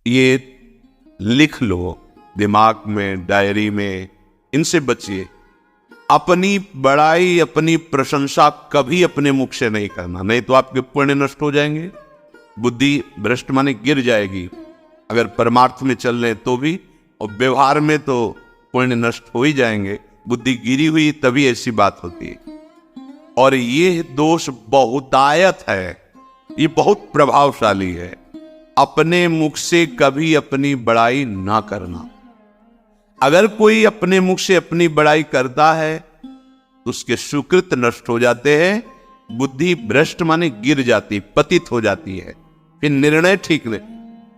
ये लिख लो दिमाग में, डायरी में, इनसे बचिए। अपनी बड़ाई, अपनी प्रशंसा कभी अपने मुख से नहीं करना, नहीं तो आपके पुण्य नष्ट हो जाएंगे, बुद्धि भ्रष्ट माने गिर जाएगी। अगर परमार्थ में चल रहे तो भी, और व्यवहार में तो पुण्य नष्ट हो ही जाएंगे। बुद्धि गिरी हुई तभी ऐसी बात होती है। और ये दोष बहुतायत है, ये बहुत प्रभावशाली है। अपने मुख से कभी अपनी बड़ाई ना करना। अगर कोई अपने मुख से अपनी बड़ाई करता है तो उसके सुकृत नष्ट हो जाते हैं, बुद्धि भ्रष्ट माने गिर जाती, पतित हो जाती है, फिर निर्णय ठीक नहीं।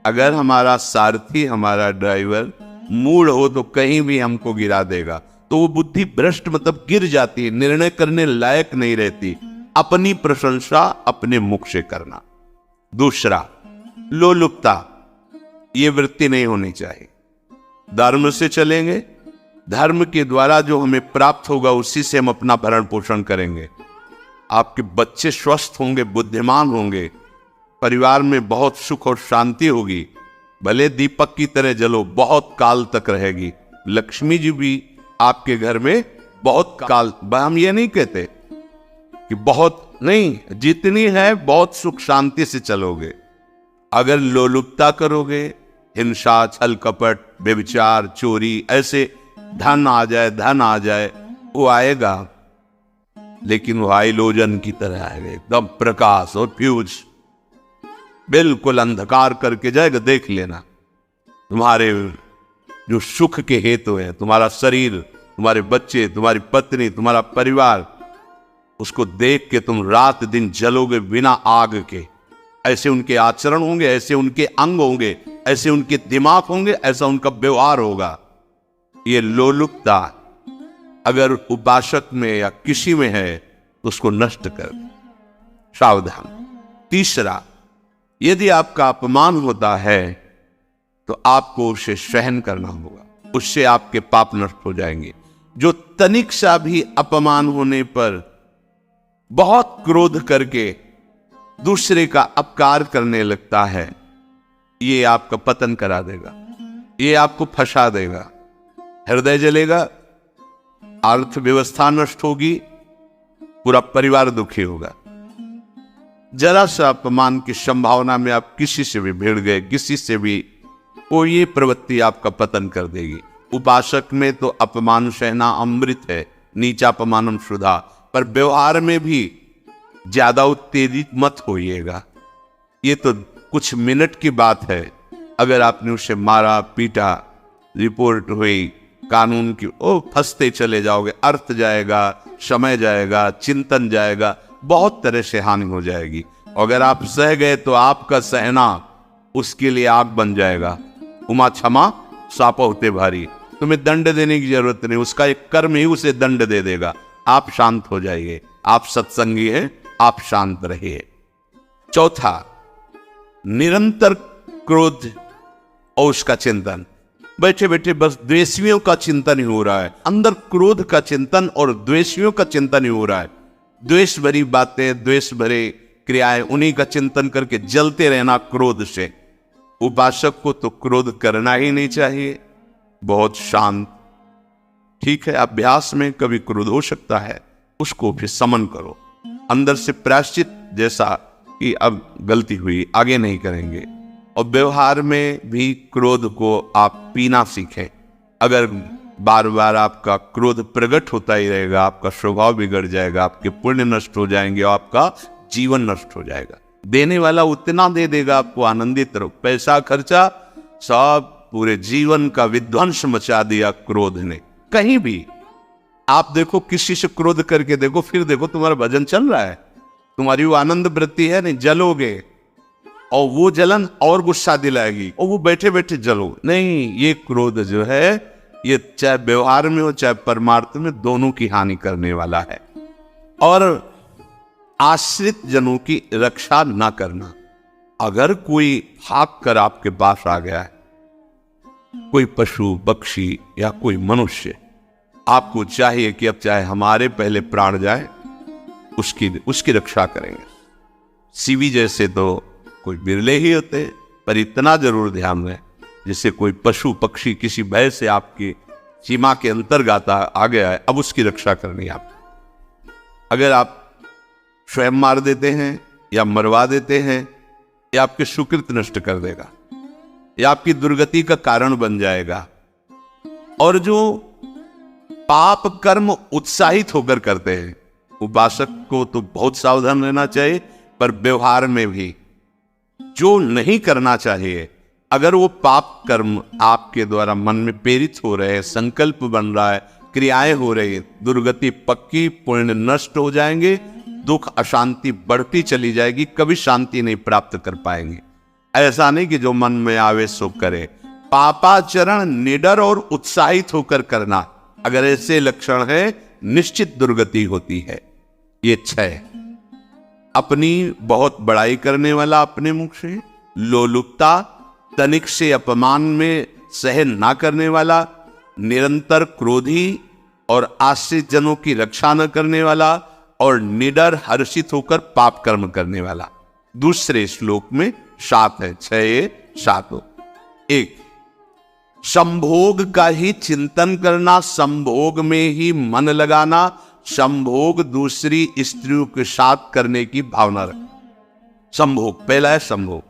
अगर हमारा सारथी, हमारा ड्राइवर मूढ़ हो तो कहीं भी हमको गिरा देगा, तो वो बुद्धि भ्रष्ट मतलब गिर जाती है, निर्णय करने लायक नहीं रहती। अपनी प्रशंसा अपने मुख से करना। दूसरा, लोलुपता, ये वृत्ति नहीं होनी चाहिए। धर्म से चलेंगे, धर्म के द्वारा जो हमें प्राप्त होगा उसी से हम अपना भरण पोषण करेंगे। आपके बच्चे स्वस्थ होंगे, बुद्धिमान होंगे, परिवार में बहुत सुख और शांति होगी। भले दीपक की तरह जलो, बहुत काल तक रहेगी। लक्ष्मी जी भी आपके घर में बहुत काल, हम ये नहीं कहते कि बहुत नहीं, जितनी है बहुत सुख शांति से चलोगे। अगर लोलुपता करोगे, हिंसा, छल कपट, व्यभिचार, चोरी, ऐसे धन आ जाए, वो आएगा, लेकिन वो हाइलोजन की तरह आएगा, एकदम प्रकाश और फ्यूज, बिल्कुल अंधकार करके जाएगा। देख लेना, तुम्हारे जो सुख के हेतु है, तुम्हारा शरीर, तुम्हारे बच्चे, तुम्हारी पत्नी, तुम्हारा परिवार, उसको देख के तुम रात दिन जलोगे बिना आग के। ऐसे उनके आचरण होंगे, ऐसे उनके अंग होंगे, ऐसे उनके दिमाग होंगे, ऐसा उनका व्यवहार होगा। ये लोलुपता अगर उपासक में या किसी में है तो उसको नष्ट कर दे, सावधान। तीसरा, यदि आपका अपमान होता है तो आपको उसे सहन करना होगा, उससे आपके पाप नष्ट हो जाएंगे। जो तनिक सा भी अपमान होने पर बहुत क्रोध करके दूसरे का अपकार करने लगता है, ये आपका पतन करा देगा, ये आपको फंसा देगा, हृदय जलेगा, अर्थव्यवस्था नष्ट होगी, पूरा परिवार दुखी होगा। जरा सा अपमान की संभावना में आप किसी से भी भिड़ गए, किसी से भी, कोई ये प्रवृत्ति आपका पतन कर देगी। उपासक में तो अपमान सहना अमृत है, नीचा अपमानम शुद्धा, पर व्यवहार में भी ज्यादा उत्तेजित मत होइएगा। ये तो कुछ मिनट की बात है, अगर आपने उसे मारा पीटा, रिपोर्ट हुई कानून की, ओ फंसते चले जाओगे, अर्थ जाएगा, समय जाएगा, चिंतन जाएगा, बहुत तरह से हानि हो जाएगी। अगर आप सह गए तो आपका सहना उसके लिए आग बन जाएगा। उमा क्षमा साप होते भारी, तुम्हें दंड देने की जरूरत नहीं, उसका एक कर्म ही उसे दंड दे देगा। आप शांत हो जाइए, आप सत्संगी हैं, आप शांत रहिए। चौथा, निरंतर क्रोध और उसका चिंतन। बैठे बैठे बस द्वेषियों का चिंतन ही हो रहा है, अंदर क्रोध का चिंतन और द्वेषियों का चिंतन ही हो रहा है। द्वेष भरी बातें, द्वेष भरे क्रियाएं, उन्हीं का चिंतन करके जलते रहना क्रोध से। उपासक को तो क्रोध करना ही नहीं चाहिए, बहुत शांत। ठीक है, अभ्यास में कभी क्रोध हो सकता है, उसको फिर समन करो, अंदर से प्रायश्चित, जैसा कि अब गलती हुई आगे नहीं करेंगे। और व्यवहार में भी क्रोध को आप पीना सीखें। अगर बार बार आपका क्रोध प्रकट होता ही रहेगा, आपका स्वभाव बिगड़ जाएगा, आपके पुण्य नष्ट हो जाएंगे और आपका जीवन नष्ट हो जाएगा। देने वाला उतना दे देगा, आपको आनंदित रहो, पैसा खर्चा सब, पूरे जीवन का विध्वंस मचा दिया क्रोध ने। कहीं भी आप देखो, किसी से क्रोध करके देखो, फिर देखो तुम्हारा भजन चल रहा है, तुम्हारी वो आनंद वृत्ति है नहीं, जलोगे और वो जलन और गुस्सा दिलाएगी और वो बैठे बैठे जलो नहीं। ये क्रोध जो है, ये चाहे व्यवहार में हो चाहे परमार्थ में, दोनों की हानि करने वाला है। और आश्रित जनों की रक्षा ना करना। अगर कोई भाग कर आपके पास आ गया है, कोई पशु पक्षी या कोई मनुष्य, आपको चाहिए कि अब चाहे हमारे पहले प्राण जाए, उसकी रक्षा करेंगे। सीवी जैसे तो कोई बिरले ही होते, पर इतना जरूर ध्यान रहे, जैसे कोई पशु पक्षी किसी भय से आपकी सीमा के अंतर्गत आ गया है, अब उसकी रक्षा करनी है आपको। अगर आप स्वयं मार देते हैं या मरवा देते हैं, या आपके सुकृत नष्ट कर देगा, या आपकी दुर्गति का कारण बन जाएगा। और जो पाप कर्म उत्साहित होकर करते हैं, उपासक को तो बहुत सावधान रहना चाहिए, पर व्यवहार में भी जो नहीं करना चाहिए, अगर वो पाप कर्म आपके द्वारा मन में प्रेरित हो रहे हैं, संकल्प बन रहा है, क्रियाएं हो रही है, दुर्गति पक्की, पुण्य नष्ट हो जाएंगे, दुख अशांति बढ़ती चली जाएगी, कभी शांति नहीं प्राप्त कर पाएंगे। ऐसा नहीं कि जो मन में आवे सो करे। पापाचरण निडर और उत्साहित होकर करना, अगर ऐसे लक्षण है, निश्चित दुर्गति होती है। ये 6, अपनी बहुत बड़ाई करने वाला अपने मुख से, लोलुपता, तनिक से अपमान में सहन ना करने वाला, निरंतर क्रोधी और आश्रित जनों की रक्षा न करने वाला, और निडर हर्षित होकर पाप कर्म करने वाला। दूसरे श्लोक में 7 है, 6 7 हो। 1, संभोग का ही चिंतन करना, संभोग में ही मन लगाना, संभोग दूसरी स्त्रियों के साथ करने की भावना रखना। संभोग पहला है, संभोग।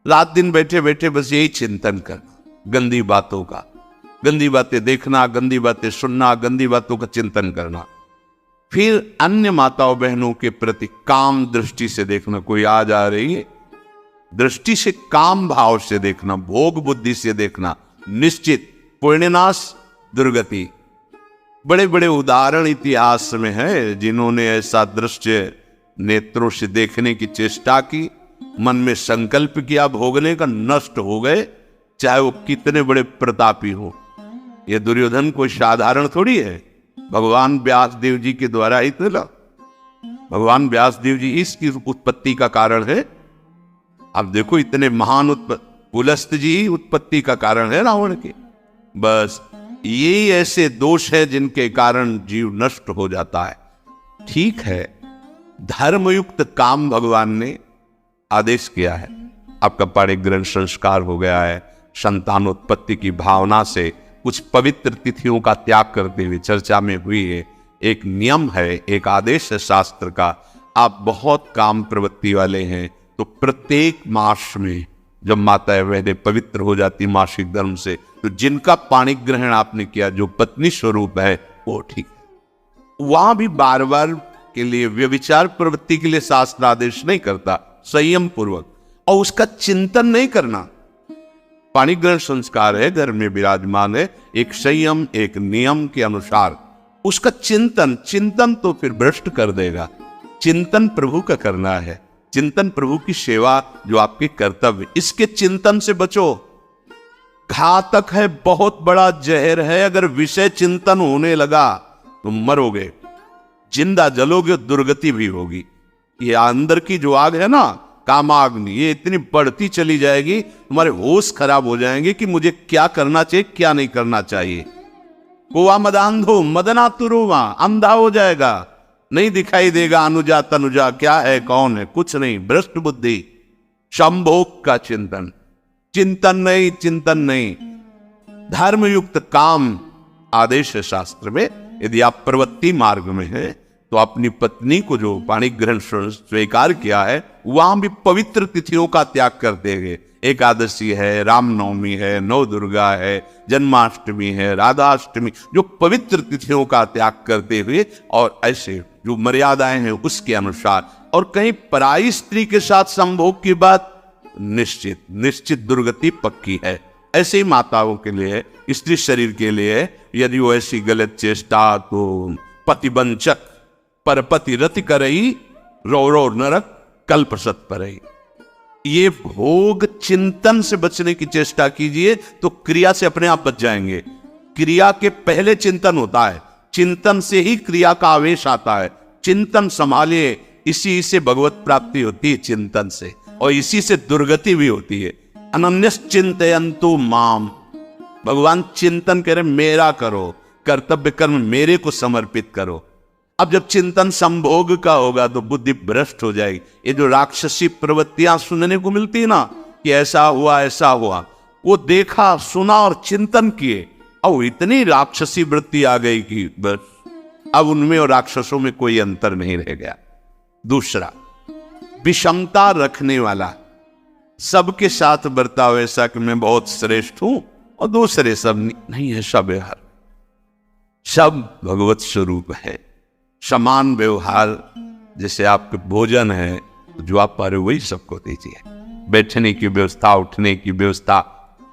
रात दिन बैठे बैठे बस यही चिंतन करना, गंदी बातों का, गंदी बातें देखना, गंदी बातें सुनना, गंदी बातों का चिंतन करना। फिर अन्य माताओं बहनों के प्रति काम दृष्टि से देखना, कोई आ जा रही है, दृष्टि से काम भाव से देखना, भोग बुद्धि से देखना, निश्चित पुण्यनाश दुर्गति। बड़े बड़े उदाहरण इतिहास में है जिन्होंने ऐसा दृश्य नेत्रों से देखने की चेष्टा की, मन में संकल्प किया भोगने का, नष्ट हो गए, चाहे वो कितने बड़े प्रतापी हो। ये दुर्योधन कोई साधारण थोड़ी है, भगवान व्यास देव जी के द्वारा ही तो, भगवान व्यास देव जी इसकी उत्पत्ति का कारण है। आप देखो इतने महान पुलस्त जी उत्पत्ति का कारण है रावण के। बस ये ऐसे दोष है जिनके कारण जीव नष्ट हो जाता है। ठीक है, धर्मयुक्त काम भगवान ने आदेश किया है, आपका पाणिक ग्रहण संस्कार हो गया है, संतानोत्पत्ति की भावना से कुछ पवित्र तिथियों का त्याग करते हुए चर्चा में हुई है। एक नियम है, एक आदेश है शास्त्र का, आप बहुत काम प्रवृत्ति वाले हैं तो प्रत्येक मास में जब माता वैद्य पवित्र हो जाती मासिक धर्म से, तो जिनका पाणिक ग्रहण आपने किया, जो पत्नी स्वरूप है, वो ठीक है। वहां भी बार बार के लिए व्यभिचार प्रवृत्ति के लिए शास्त्र आदेश नहीं करता, संयम पूर्वक, और उसका चिंतन नहीं करना। पाणिक ग्रहण संस्कार है, घर में विराजमान है, एक संयम एक नियम के अनुसार उसका चिंतन, चिंतन तो फिर भ्रष्ट कर देगा। चिंतन प्रभु का करना है, चिंतन प्रभु की सेवा जो आपके कर्तव्य, इसके चिंतन से बचो। घातक है, बहुत बड़ा जहर है, अगर विषय चिंतन होने लगा तो मरोगे, जिंदा जलोगे, दुर्गति भी होगी। ये अंदर की जो आग है ना, कामाग्नि, ये इतनी बढ़ती चली जाएगी, तुम्हारे होश खराब हो जाएंगे कि मुझे क्या करना चाहिए क्या नहीं करना चाहिए। कोवा मदांधो मदना तुरुवा, अंधा हो जाएगा, नहीं दिखाई देगा अनुजा तनुजा क्या है कौन है, कुछ नहीं, भ्रष्ट बुद्धि। संभोग का चिंतन, चिंतन नहीं, चिंतन नहीं। धर्मयुक्त काम आदेश है शास्त्र में। यदि आप प्रवृत्ति मार्ग में हैं तो अपनी पत्नी को जो पाणिक ग्रहण स्वीकार किया है, वहां भी पवित्र तिथियों का त्याग करते हुए, एकादशी है, रामनवमी है, नव दुर्गा है, जन्माष्टमी है, राधाष्टमी, जो पवित्र तिथियों का त्याग करते हुए, और ऐसे जो मर्यादाएं हैं उसके अनुसार, और कहीं पराई स्त्री के साथ संभोग की बात, निश्चित निश्चित दुर्गति पक्की है। ऐसे ही माताओं के लिए, स्त्री शरीर के लिए, यदि वो ऐसी गलत चेष्टा, तो पतिवंचक परपति रति करई, रो रो नरक कल्पसत परई। ये भोग चिंतन से बचने की चेष्टा कीजिए तो क्रिया से अपने आप बच जाएंगे। क्रिया के पहले चिंतन होता है, चिंतन से ही क्रिया का आवेश आता है। चिंतन संभालिए, इसी से भगवत प्राप्ति होती है, चिंतन से, और इसी से दुर्गति भी होती है। अनन्यश्चिन्तयन्तु माम, भगवान चिंतन करे मेरा करो, कर्तव्य कर्म मेरे को समर्पित करो। अब जब चिंतन संभोग का होगा तो बुद्धि भ्रष्ट हो जाएगी। ये जो राक्षसी प्रवृत्तियां सुनने को मिलती है ना, कि ऐसा हुआ, वो देखा सुना और चिंतन किए, और इतनी राक्षसी वृत्ति आ गई कि बस अब उनमें और राक्षसों में कोई अंतर नहीं रह गया। दूसरा, विषमता रखने वाला, सबके साथ बर्ताव ऐसा कि मैं बहुत श्रेष्ठ हूं और दूसरे सब नहीं है। सब व्यवहार सब भगवत स्वरूप है, समान व्यवहार। जैसे आपके भोजन है तो जो आप पा रहे हो वही सबको दीजिए, बैठने की व्यवस्था, उठने की व्यवस्था,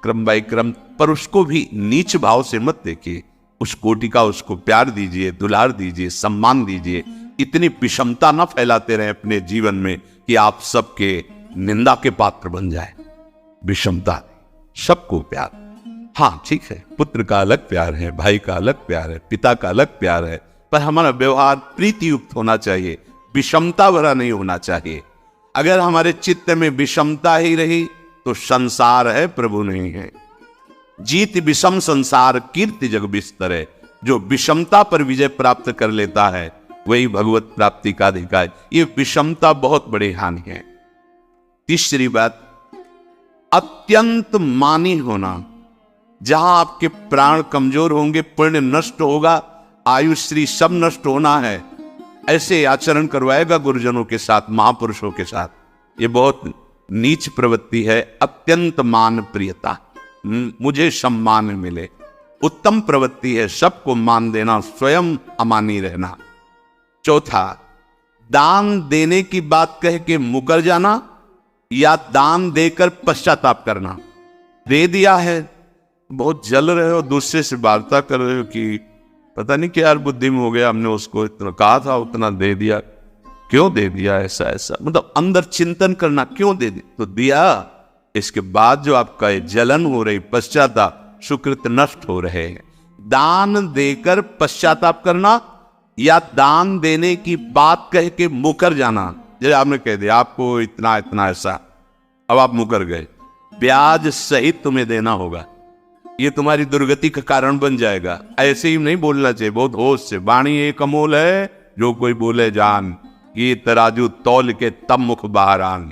क्रम बाय क्रम, पर उसको भी नीच भाव से मत देखिए। उस कोटि का उसको प्यार दीजिए, दुलार दीजिए, सम्मान दीजिए। इतनी विषमता न फैलाते रहे अपने जीवन में कि आप सबके निंदा के पात्र बन जाए। विषमता, सबको प्यार। हाँ ठीक है, पुत्र का अलग प्यार है, भाई का अलग प्यार है, पिता का अलग प्यार है, पर हमारा व्यवहार प्रीति युक्त होना चाहिए, विषमता भरा नहीं होना चाहिए। अगर हमारे चित्त में विषमता ही रही तो संसार है, प्रभु नहीं है। जीत विषम संसार कीर्ति जग बिस्तरे। जो विषमता पर विजय प्राप्त कर लेता है वही भगवत प्राप्ति का अधिकारी। ये विषमता बहुत बड़ी हानि है। तीसरी बात, अत्यंत मानी होना। जहां आपके प्राण कमजोर होंगे, पुण्य नष्ट होगा, आयुश्री सब नष्ट होना है, ऐसे आचरण करवाएगा गुरुजनों के साथ, महापुरुषों के साथ। ये बहुत नीच प्रवृत्ति है। अत्यंत मान प्रियता, मुझे सम्मान मिले, उत्तम प्रवृत्ति है। सबको मान देना, स्वयं अमानी रहना। चौथा, दान देने की बात कह के मुकर जाना या दान देकर पश्चाताप करना। दे दिया है, बहुत जल रहे हो, दूसरे से वार्ता कर रहे हो कि पता नहीं क्या यार बुद्धि में हो गया, हमने उसको इतना कहा था, उतना दे दिया, क्यों दे दिया, ऐसा ऐसा, मतलब अंदर चिंतन करना, क्यों दे दिया तो दिया। इसके बाद जो आपका जलन हो रही, पश्चाताप, सुकृत नष्ट हो रहे हैं। दान देकर पश्चाताप करना या दान देने की बात कह के मुकर जाना। जैसे आपने कह दिया आपको इतना इतना ऐसा, अब आप मुकर गए, ब्याज सहित तुम्हें देना होगा, ये तुम्हारी दुर्गति का कारण बन जाएगा। ऐसे ही नहीं बोलना चाहिए, बहुत होश से। वाणी एक अमोल है, जो कोई बोले जान, ये तराजू तौल के तब मुख बाहर आन।